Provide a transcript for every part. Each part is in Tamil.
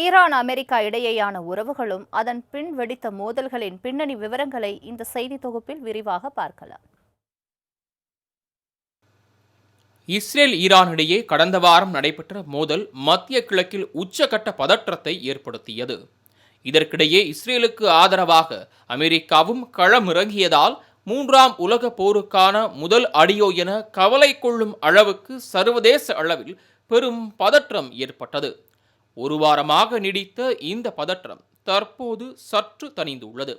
ஈரான் அமெரிக்கா இடையேயான உறவுகளும் அதன் பின் வெடித்த மோதல்களின் பின்னணி விவரங்களை இந்த செய்தி தொகுப்பில் விரிவாக பார்க்கலாம். இஸ்ரேல் ஈரான் இடையே கடந்த வாரம் நடைபெற்ற மோதல் மத்திய கிழக்கில் உச்சகட்ட பதற்றத்தை ஏற்படுத்தியது. இதற்கிடையே இஸ்ரேலுக்கு ஆதரவாக அமெரிக்காவும் களமிறங்கியதால் மூன்றாம் உலக போருக்கான முதல் அடியோ என கவலை கொள்ளும் அளவுக்கு சர்வதேச அளவில் பெரும் பதற்றம் ஏற்பட்டது. ஒரு வாரமாக நீடித்த இந்த பதற்றம் தற்போது சற்று தணிந்துள்ளது.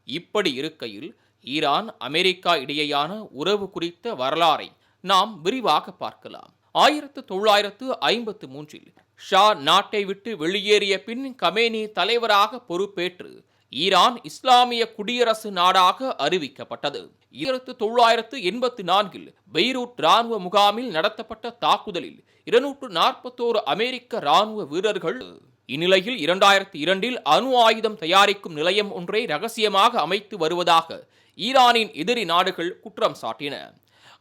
இப்படி இருக்கையில் ஈரான் அமெரிக்கா இடையேயான உறவு குறித்த வரலாறை நாம் விரிவாக பார்க்கலாம். 1953 ஷா நாட்டை விட்டு வெளியேறிய பின் கமேனி தலைவராக பொறுப்பேற்று ஈரான் இஸ்லாமிய குடியரசு நாடாக அறிவிக்கப்பட்டது. 1984 பெய்ரூட் இராணுவ முகாமில் நடத்தப்பட்ட தாக்குதலில் 241 அமெரிக்க இராணுவ வீரர்கள். இந்நிலையில் 2002 அணு ஆயுதம் தயாரிக்கும் நிலையம் ஒன்றை ரகசியமாக அமைத்து வருவதாக ஈரானின் எதிரி நாடுகள் குற்றம் சாட்டின.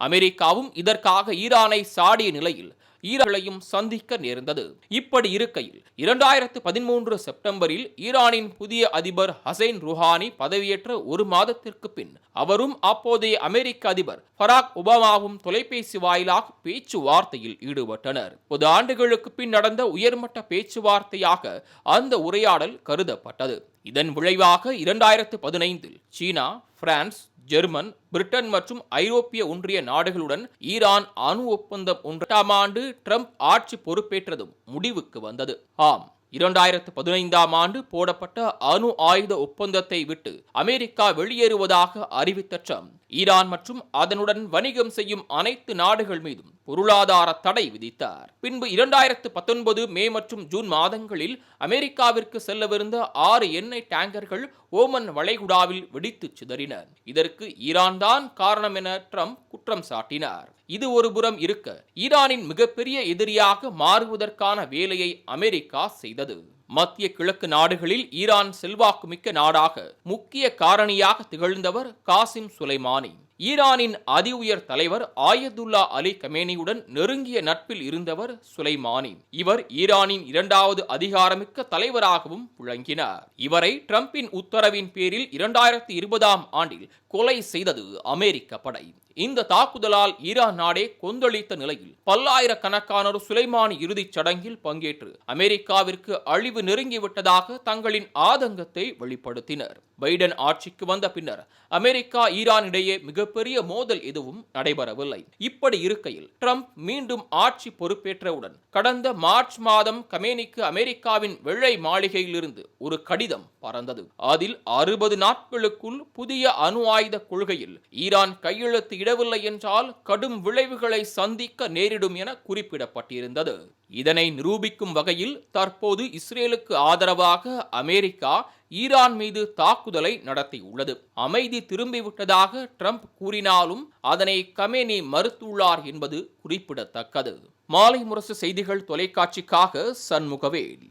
அமெரிக்காவும் இதற்காக ஈரானை சாடிய நிலையில் ஈரானையும் சந்திக்க நேர்ந்தது. இப்படி இருக்கையில் 2013 செப்டம்பரில் ஈரானின் புதிய அதிபர் ஹசன் ருஹானி பதவியேற்ற ஒரு மாதத்திற்கு பின் அவரும் அப்போதைய அமெரிக்க அதிபர் பராக் ஒபாமாவும் தொலைபேசி வாயிலாக பேச்சுவார்த்தையில் ஈடுபட்டனர். 10 ஆண்டுகளுக்கு பின் நடந்த உயர்மட்ட பேச்சுவார்த்தையாக அந்த உரையாடல் கருதப்பட்டது. இதன் விளைவாக 2015 சீனா, பிரான்ஸ், ஜெர்மன், பிரிட்டன் மற்றும் ஐரோப்பிய ஒன்றிய நாடுகளுடன் ஈரான் அணு ஒப்பந்தம் 1ஆம் ஆண்டு ட்ரம்ப் ஆட்சி பொறுப்பேற்றதும் முடிவுக்கு வந்தது. ஆம், 2015ஆம் ஆண்டு போடப்பட்ட அணு ஆயுத ஒப்பந்தத்தை விட்டு அமெரிக்கா வெளியேறுவதாக அறிவித்த ட்ரம்ப் ஈரான் மற்றும் அதனுடன் வணிகம் செய்யும் அனைத்து நாடுகள் மீதும் பொருளாதார தடை விதித்தார். பின்பு 2019 மே மற்றும் ஜூன் மாதங்களில் அமெரிக்காவிற்கு செல்லவிருந்த 6 எண்ணெய் டேங்கர்கள் ஓமன் வளைகுடாவில் வெடித்து சிதறின. இதற்கு ஈரான் தான் காரணம் என ட்ரம்ப் குற்றம் சாட்டினார். இது ஒரு புறம் இருக்க, ஈரானின் மிகப்பெரிய எதிரியாக மாறுவதற்கான வேலையை அமெரிக்கா செய்தது. மத்திய கிழக்கு நாடுகளில் ஈரான் செல்வாக்குமிக்க நாடாக முக்கிய காரணியாக திகழ்ந்தவர் காசிம் சுலைமானி. ஈரானின் அதி உயர் தலைவர் ஆயதுல்லா அலி கமேனியுடன் நெருங்கிய நட்பில் இருந்தவர் சுலைமானி. இவர் ஈரானின் 2வது அதிகாரமிக்க தலைவராகவும் விளங்கினார். இவரை ட்ரம்பின் உத்தரவின் பேரில் 2020ஆம் ஆண்டில் கொலை செய்தது அமெரிக்க படை. இந்த தாக்குதலால் ஈரான் நாடே கொந்தளித்த நிலையில் பல்லாயிரக்கணக்கானோர் சுலைமானி இறுதிச் சடங்கில் பங்கேற்று அமெரிக்காவிற்கு அழிவு நெருங்கிவிட்டதாக தங்களின் ஆதங்கத்தை வெளிப்படுத்தினர். பைடன் ஆட்சிக்கு வந்த பின்னர் அமெரிக்கா ஈரான் இடையே மிகப்பெரிய மோதல் எதுவும் நடைபெறவில்லை. இப்படி இருக்கையில் ட்ரம்ப் மீண்டும் ஆட்சி பொறுப்பேற்றவுடன் கடந்த மார்ச் மாதம் கமேனிக்கு அமெரிக்காவின் வெள்ளை மாளிகையிலிருந்து ஒரு கடிதம் பறந்தது. அதில் 60 நாட்களுக்குள் புதிய அணு ஆயுத கொள்கையில் ஈரான் கையெழுத்து இடவில்லை என்றால் கடும் விளைவுகளை சந்திக்க நேரிடும் என குறிப்பிடப்பட்டிருந்தது. இதனை நிரூபிக்கும் வகையில் தற்போது இஸ்ரேலுக்கு ஆதரவாக அமெரிக்கா ஈரான் மீது தாக்குதலை நடத்தியுள்ளது. அமைதி திரும்பிவிட்டதாக ட்ரம்ப் கூறினாலும் அதனை கமேனி மறுத்துள்ளார் என்பது குறிப்பிடத்தக்கது. மாலை முரசு செய்திகள் தொலைக்காட்சிக்காக சண்முகவேல்.